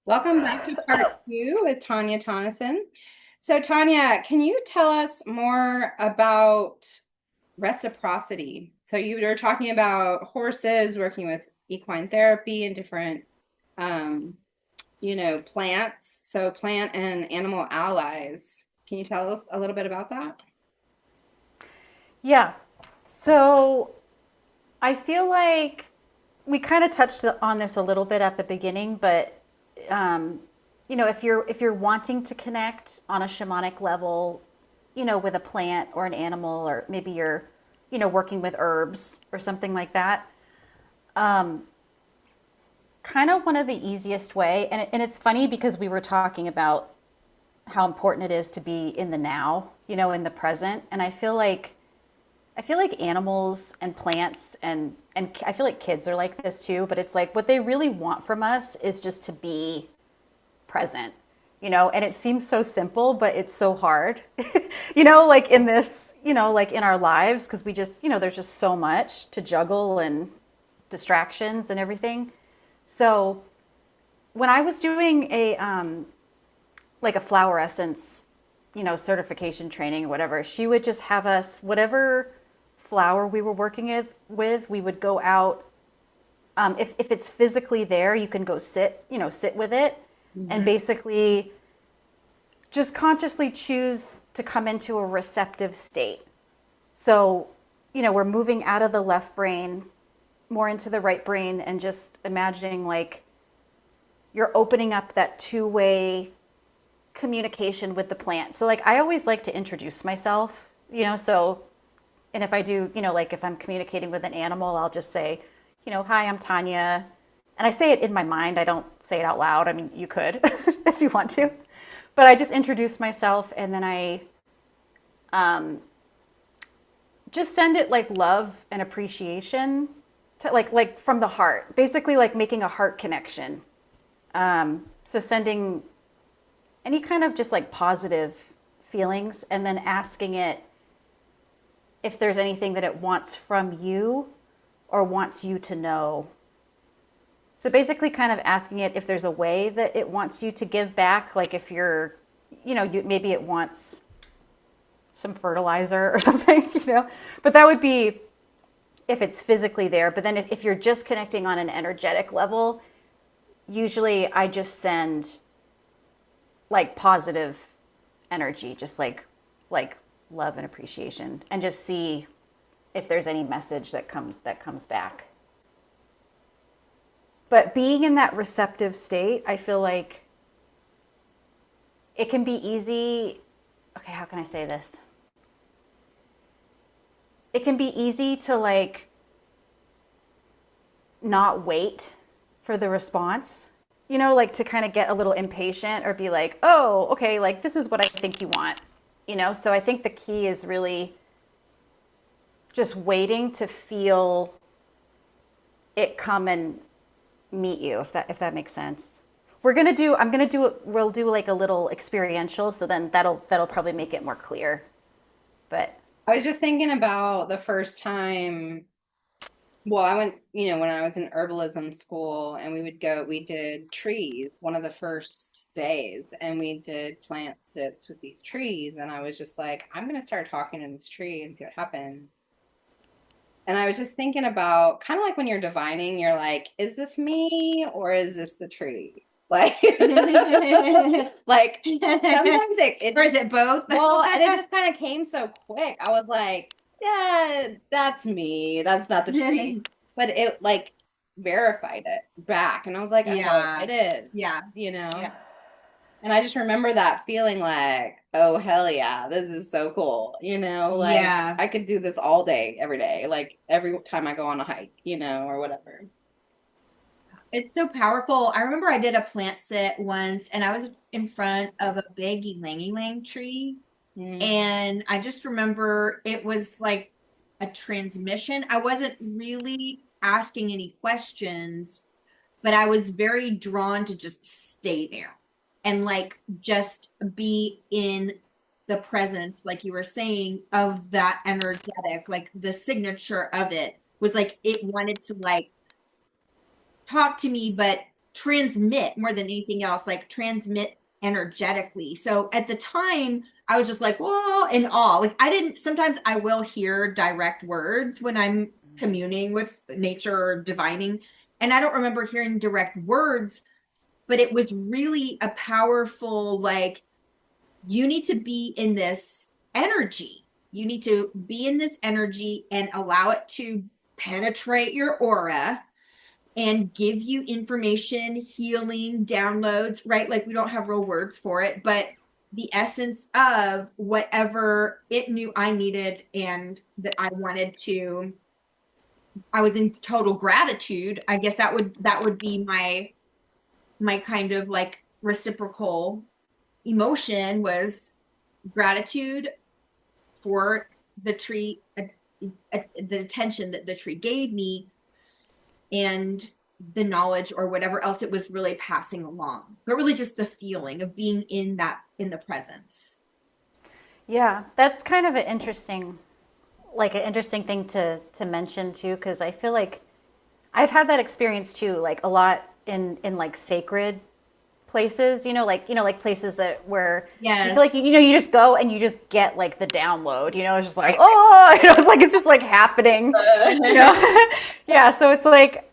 Welcome back to part two with Tanya Tonneson. So, Tanya, can you tell us more about reciprocity? So, you were talking about horses working with equine therapy and different, um, plants. So, plant and animal allies. Can you tell us a little bit about that? Yeah. So I feel like we kind of touched on this a little bit at the beginning, but um, if you're wanting to connect on a shamanic level, with a plant or an animal, or maybe you're, working with herbs or something like that, um, kind of one of the easiest way, and it's funny because we were talking about how important it is to be in the now, in the present, and I feel like animals and plants and I feel like kids are like this too, but it's like what they really want from us is just to be present, and it seems so simple, but it's so hard, like in this, like in our lives, because we just, there's just so much to juggle and distractions and everything. So when I was doing like a flower essence, certification training or whatever, she would just have us, whatever flower we were working with, we would go out. If it's physically there, you can go sit with it and Mhm. basically just consciously choose to come into a receptive state. So, we're moving out of the left brain more into the right brain and just imagining like you're opening up that two-way communication with the plant. So like I always like to introduce myself, so and if I do, like if I'm communicating with an animal, I'll just say, hi, I'm Tanya. And I say it in my mind. I don't say it out loud. I mean, you could if you want to. But I just introduce myself and then I um, just send it like love and appreciation to like from the heart, basically like making a heart connection. So sending any kind of just like positive feelings and then asking it if there's anything that it wants from you or wants you to know. So basically, kind of asking it if there's a way that it wants you to give back, like if you're, maybe it wants some fertilizer or something, But that would be if it's physically there. But then if you're just connecting on an energetic level, usually I just send like positive energy, just like love and appreciation, and just see if there's any message that comes back. But being in that receptive state, I feel like it can be easy. Okay, how can I say this? It can be easy to like not wait for the response, like to kind of get a little impatient or be like, oh, okay, like this is what I think you want, So I think the key is really just waiting to feel it come and meet you, if that makes sense. We'll do like a little experiential, so then that'll probably make it more clear. But I was just thinking about the first time. Well, I went, when I was in herbalism school and we did trees one of the first days and we did plant sits with these trees. And I was just like, I'm going to start talking to this tree and see what happens. And I was just thinking about kind of like when you're divining, you're like, is this me or is this the tree? Like, like sometimes Or is it both? well, and it just kind of came so quick. I was like, yeah, that's me. That's not the tree. But it like verified it back. And I was like, oh, Yeah. it is, Yeah. you know? Yeah. And I just remember that feeling like, oh, hell yeah, this is so cool. Like Yeah. I could do this all day, every day, like every time I go on a hike, or whatever. It's so powerful. I remember I did a plant sit once and I was in front of a big ylang ylang tree. Mm. And I just remember it was like a transmission. I wasn't really asking any questions, but I was very drawn to just stay there and like just be in the presence, like you were saying, of that energetic, like the signature of it was like it wanted to like talk to me, but transmit more than anything else, like transmit energetically. So at the time, I was just like, whoa, in awe. Like I didn't, sometimes I will hear direct words when I'm communing with nature or divining. And I don't remember hearing direct words, but it was really a powerful, like, you need to be in this energy. You need to be in this energy and allow it to penetrate your aura and give you information, healing, downloads, right? Like we don't have real words for it, but the essence of whatever it knew I needed and that I wanted to, I was in total gratitude. I guess that would be my kind of like reciprocal emotion was gratitude for the tree, the attention that the tree gave me, and the knowledge or whatever else it was really passing along, but really just the feeling of being in that, in the presence. Yeah, that's kind of an interesting, like an interesting thing to mention too, because I feel like I've had that experience too, like a lot in like sacred places, like places that where you feel Yes. like you just go and you just get like the download, it's just like Right. oh, it's like it's just like happening, you know. Yeah, so it's like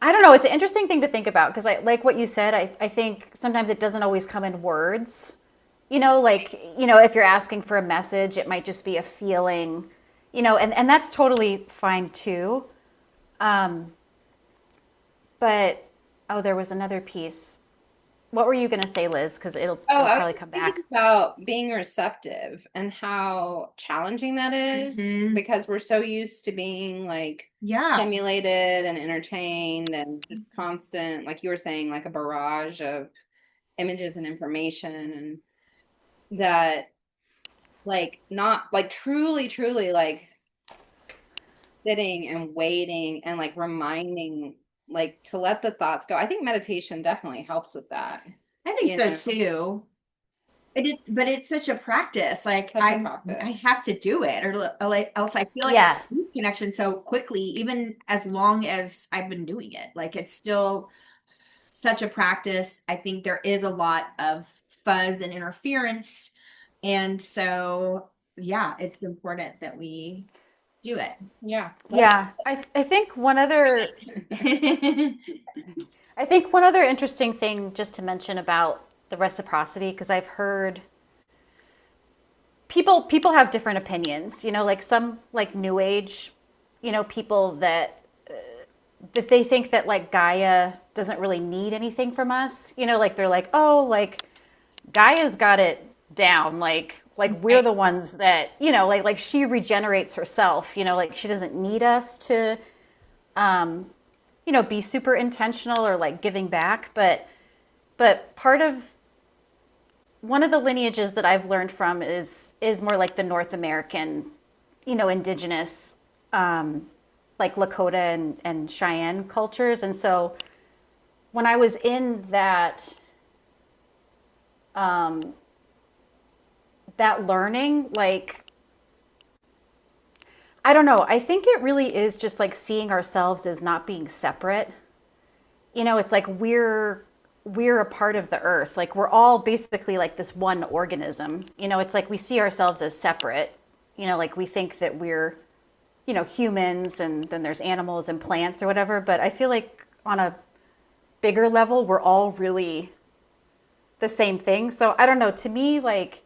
I don't know, it's an interesting thing to think about because I like what you said. I think sometimes it doesn't always come in words, like if you're asking for a message, it might just be a feeling, and that's totally fine too. um but oh, there was another piece. What were you going to say, Liz? Because Oh, it'll I was probably just come thinking back. about being receptive and how challenging that is Mm-hmm. because we're so used to being like Yeah. stimulated and entertained and just constant, like you were saying, like a barrage of images and information, and that like not like truly, truly like sitting and waiting and like reminding, like to let the thoughts go. I think meditation definitely helps with that, I think you so know, too. But it's such a practice. Like such a I practice. have to do it, or like else I feel like I Yeah. lose connection so quickly, even as long as I've been doing it. Like it's still such a practice. I think there is a lot of fuzz and interference, and so yeah, it's important that we do it. Yeah. Yeah. I think one other I think one other interesting thing just to mention about the reciprocity, because I've heard people have different opinions, like some like new age, people that they think that like Gaia doesn't really need anything from us, like they're like, oh, like Gaia's got it down, like we're Right. the ones that, like she regenerates herself, like she doesn't need us to um be super intentional or like giving back, but part of one of the lineages that I've learned from is more like the North American, indigenous, like Lakota and Cheyenne cultures. And so when I was in um, that learning, like I don't know, I think it really is just like seeing ourselves as not being separate. It's like we're a part of the earth. Like we're all basically like this one organism. It's like we see ourselves as separate. Like we think that we're, humans and then there's animals and plants or whatever, but I feel like on a bigger level we're all really the same thing. So I don't know, to me like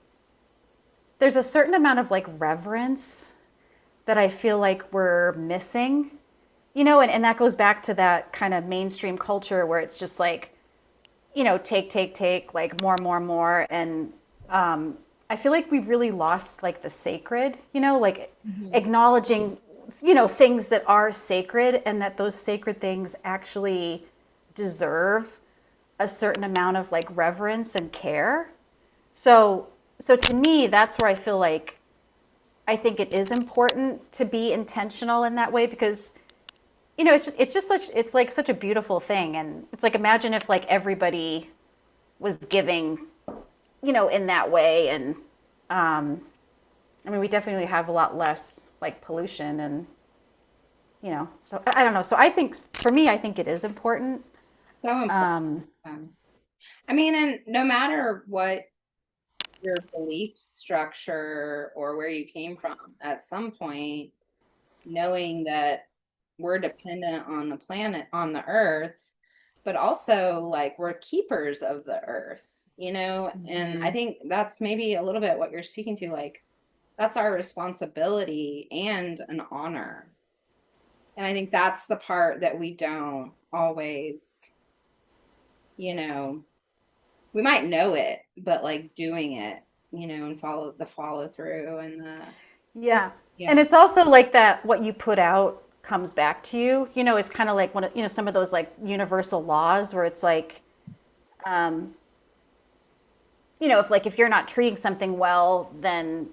there's a certain amount of like reverence that I feel like we're missing. And that goes back to that kind of mainstream culture where it's just like take, like more. And I feel like we've really lost like the sacred, like Mhm. acknowledging, things that are sacred and that those sacred things actually deserve a certain amount of like reverence and care. So, so to me, that's where I feel like I think it is important to be intentional in that way because it's just such it's like such a beautiful thing and it's like imagine if like everybody was giving, in that way. And um, I mean, we definitely have a lot less like pollution and, so I don't know. So I think for me, I think it is important. So important. Um, I mean, and no matter what your belief structure or where you came from, at some point, knowing that we're dependent on the planet, on the earth, but also like we're keepers of the earth, you know? And I Mhm. think that's maybe a little bit what you're speaking to. Like, that's our responsibility and an honor. And I think that's the part that we don't always, you know, we might know it, but like doing it, you know, and follow through and yeah. And yeah. it's also like that what you put out comes back to you. It's kind of like one of, some of those like universal laws where it's like, um, if you're not treating something well, then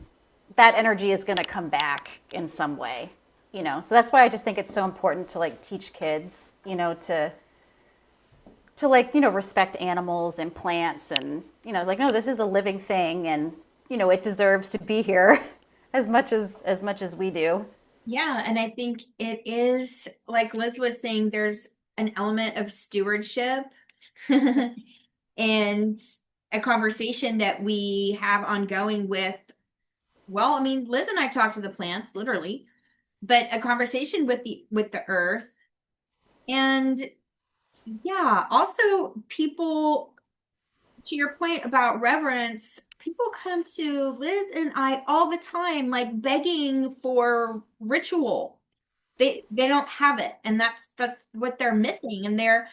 that energy is going to come back in some way. So that's why I just think it's so important to like teach kids, to like, respect animals and plants and, like, no, this is a living thing and, it deserves to be here as much as we do. Yeah, and I think it is like Liz was saying, there's an element of stewardship and a conversation that we have ongoing with, well, I mean, Liz and I talk to the plants literally, but a conversation with the earth. And yeah, also people, to your point about reverence, people come to Liz and I all the time, like begging for ritual. They don't have it, and that's what they're missing, and they're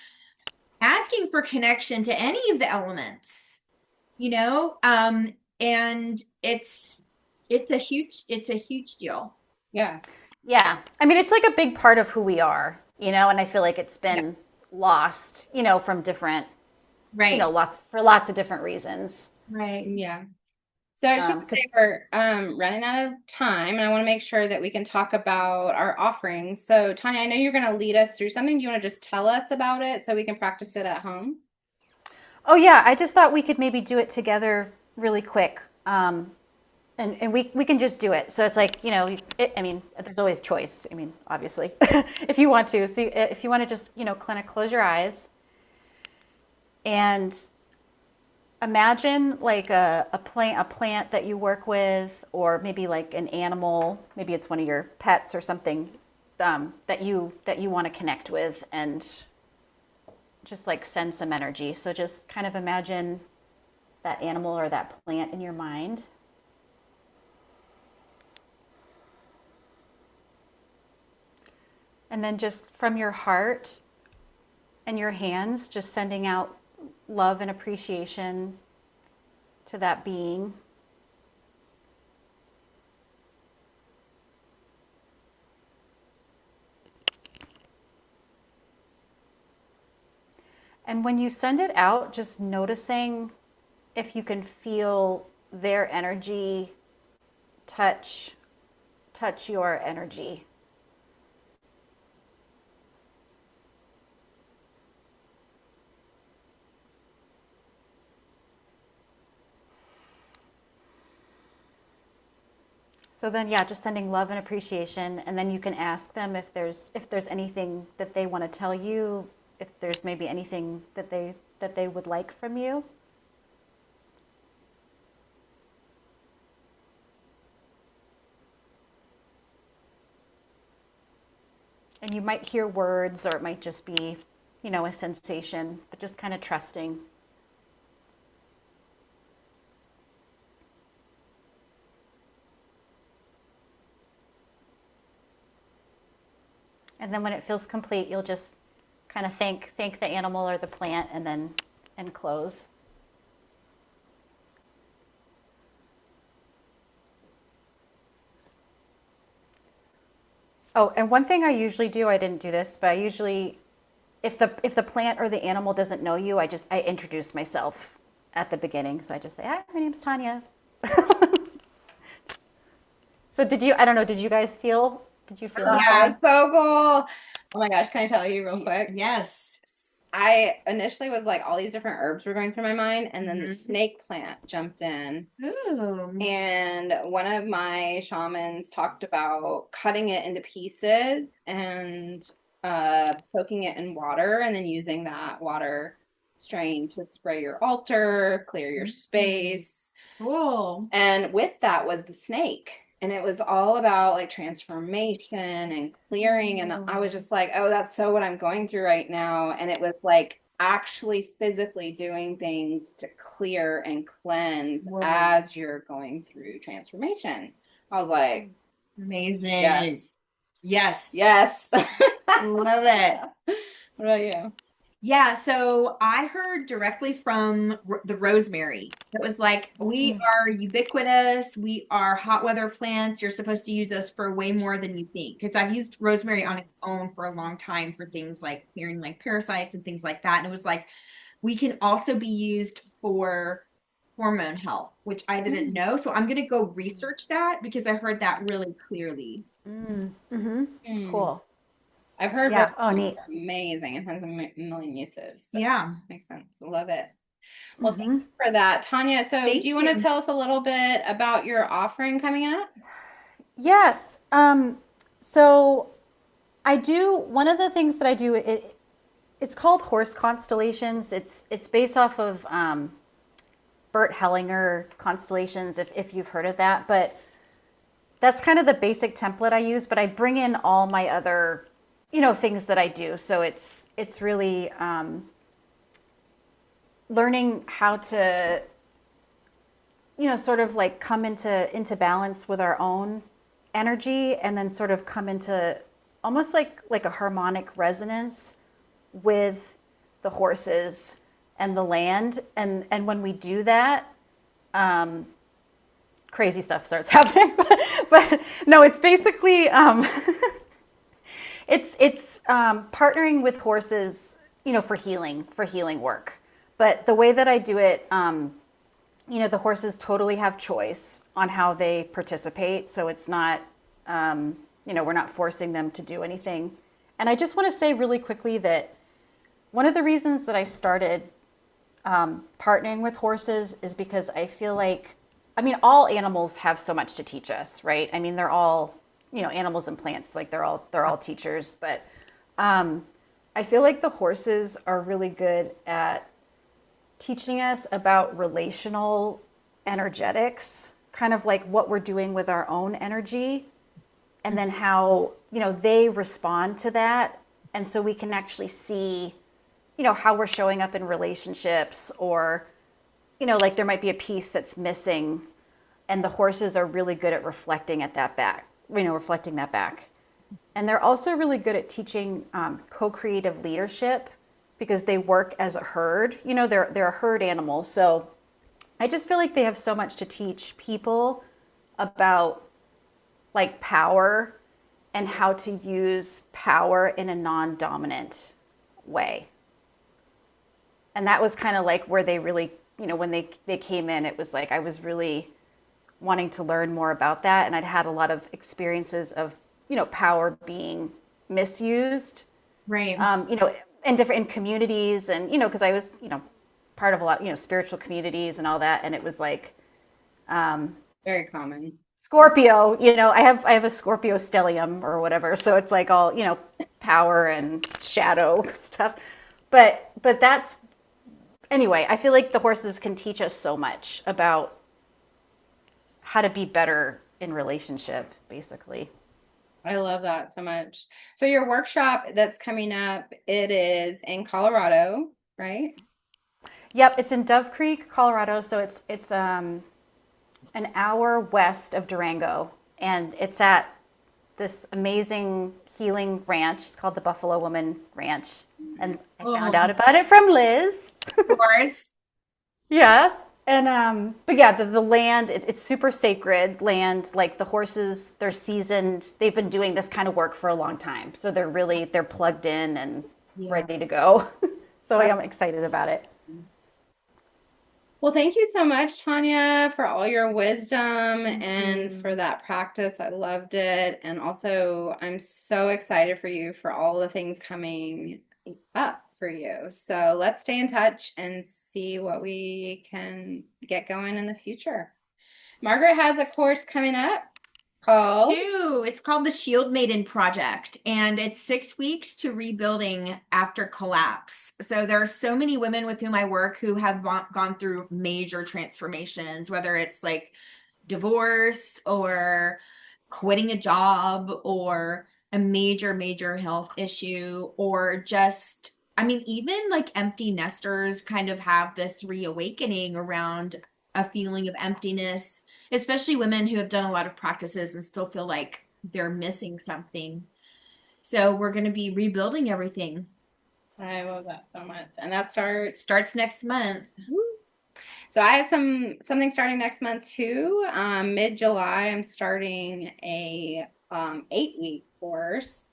asking for connection to any of the elements, you know? And it's a huge deal. Yeah. Yeah. I mean, it's like a big part of who we are, and I feel like it's Yeah, been lost, from different, right, lots of different reasons. right. Yeah. So I just want to Because say we're running out of time, and I want to make sure that we can talk about our offerings. So Tanya, I know you're going to lead us through something. Do you want to just tell us about it so we can practice it at home? Oh yeah, I just thought we could maybe do it together really quick. And we can just do it. So it's like, I mean, there's always choice. I mean, obviously, if you want to. So if you want to just, kind of close your eyes and imagine like a plant that you work with, or maybe like an animal, maybe it's one of your pets or something, that you want to connect with, and just like send some energy. So just kind of imagine that animal or that plant in your mind. And then just from your heart and your hands, just sending out love and appreciation to that being. And when you send it out, just noticing if you can feel their energy touch your energy. So then, yeah, just sending love and appreciation, and then you can ask them if there's anything that they want to tell you, if there's maybe anything that they would like from you. And you might hear words, or it might just be, a sensation, but just kind of trusting. And then when it feels complete, you'll just kind of thank the animal or the plant, and close. Oh, and one thing I usually do, I didn't do this, but I usually, if the plant or the animal doesn't know you, I introduce myself at the beginning. So I just say, "Hi, my name's Tanya." So I don't know, did you feel Oh, anything? so cool. Oh my gosh, can I tell you real quick? Yes. I initially was like all these different herbs were going through my mind, and then the Mhm. snake plant jumped in. Ooh. And one of my shamans talked about cutting it into pieces and soaking it in water and then using that water strain to spray your altar, clear your space. Cool. And with that was the snake. And it was all about like transformation and clearing. And I was just like, oh, that's so what I'm going through right now. And it was like actually physically doing things to clear and cleanse Whoa. as you're going through transformation. I was like, Amazing. yes, Yes. yes. Love it. What about you? Yeah, so I heard directly from the rosemary. It was like, we are ubiquitous. We are hot weather plants. You're supposed to use us for way more than you think. Because I've used rosemary on its own for a long time for things like clearing like parasites and things like that. And it was like, we can also be used for hormone health, which I didn't know. So I'm going to go research that because I heard that really clearly. Mm-hmm. Mm. Cool. I've heard Yeah. Oh, rosemary neat. is amazing. It has a million uses. So Yeah. makes sense. Love it. Well, thank Mm-hmm. you for that, Tanya. So, do Thank you want to you. tell us a little bit about your offering coming up? Yes. So I do one of the things that I do. It's called horse constellations. It's based off of Bert Hellinger constellations, if you've heard of that. But that's kind of the basic template I use. But I bring in all my other, things that I do. So it's really learning how to, sort of like come into balance with our own energy, and then sort of come into almost like a harmonic resonance with the horses and the land. And when we do that, crazy stuff starts happening. But no, it's basically it's partnering with horses, for healing work. But the way that I do it, the horses totally have choice on how they participate. So it's not, we're not forcing them to do anything. And I just want to say really quickly that one of the reasons that I started partnering with horses is because I feel like, all animals have so much to teach us, right? They're all, animals and plants, like they're all teachers. But I feel like the horses are really good at teaching us about relational energetics, kind of like what we're doing with our own energy, and then how, they respond to that. And so we can actually see, how we're showing up in relationships, or, like there might be a piece that's missing, and the horses are really good at reflecting that back. And they're also really good at teaching co-creative leadership, because they work as a herd. They're a herd animal. So I just feel like they have so much to teach people about like power, and how to use power in a non-dominant way. And that was kind of like where they really, when they came in, it was like I was really wanting to learn more about that. And I'd had a lot of experiences of, power being misused, Right. in communities. And, because I was, part of a lot, spiritual communities and all that. And it was like, Very common. Scorpio, I have a Scorpio stellium or whatever. So it's like all, power and shadow stuff. But that's, anyway, I feel like the horses can teach us so much about how to be better in relationship, basically. I love that so much. So, your workshop that's coming up, it is in Colorado, right? Yep, it's in Dove Creek, Colorado. So it's an hour west of Durango, and it's at this amazing healing ranch. It's called the Buffalo Woman Ranch, and I found out Oh, about it from Liz. of course. Yeah. And but yeah, the land, it's super sacred land. Like the horses, they're seasoned. They've been doing this kind of work for a long time, so they're plugged in and Yeah. ready to go. So I am excited about it. Well, thank you so much, Tanya, for all your wisdom and you. for that practice. I loved it. And also, I'm so excited for you for all the things coming up for you. So let's stay in touch and see what we can get going in the future. Margaret has a course coming up Called? Two. It's called the Shield Maiden Project, and it's 6 weeks to rebuilding after collapse. So there are so many women with whom I work who have gone through major transformations, whether it's like divorce or quitting a job or a major, major health issue, or just, I mean, even like empty nesters kind of have this reawakening around a feeling of emptiness, especially women who have done a lot of practices and still feel like they're missing something. So we're going to be rebuilding everything. I love that so much. And that Starts next month. So I have something starting next month too. Mid-July, I'm starting a 8-week course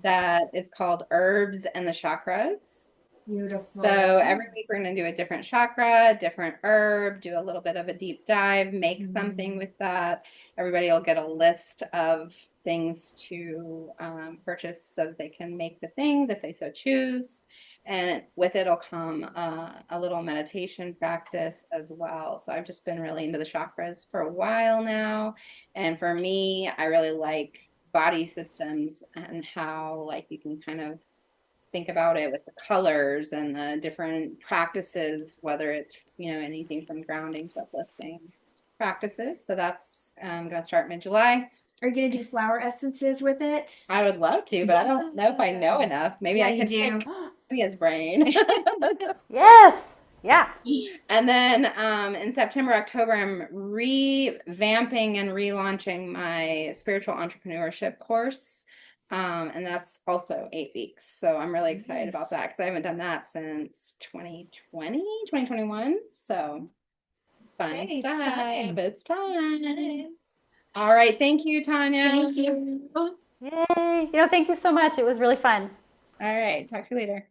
that is called Herbs and the Chakras. Beautiful. So every week we're going to do a different chakra, different herb, do a little bit of a deep dive, make something with that. Everybody will get a list of things to purchase so that they can make the things if they so choose. And with it will come a little meditation practice as well. So I've just been really into the chakras for a while now. And for me, I really like body systems and how like you can kind of think about it with the colors and the different practices, whether it's, anything from grounding to uplifting practices. So that's going to start mid-July. Are you going to do flower essences with it? I would love to, but I don't know if I know enough. Maybe Yeah, I you can do. pick Tanya's brain. Yes. Yeah. And then in September, October, I'm revamping and relaunching my spiritual entrepreneurship course. And that's also 8 weeks. So I'm really excited about that because I haven't done that since 2020, 2021. So fun Okay, it's stuff. time. It's time. All right. Thank you, Tanya. Thank you. Yay. Thank you so much. It was really fun. All right. Talk to you later.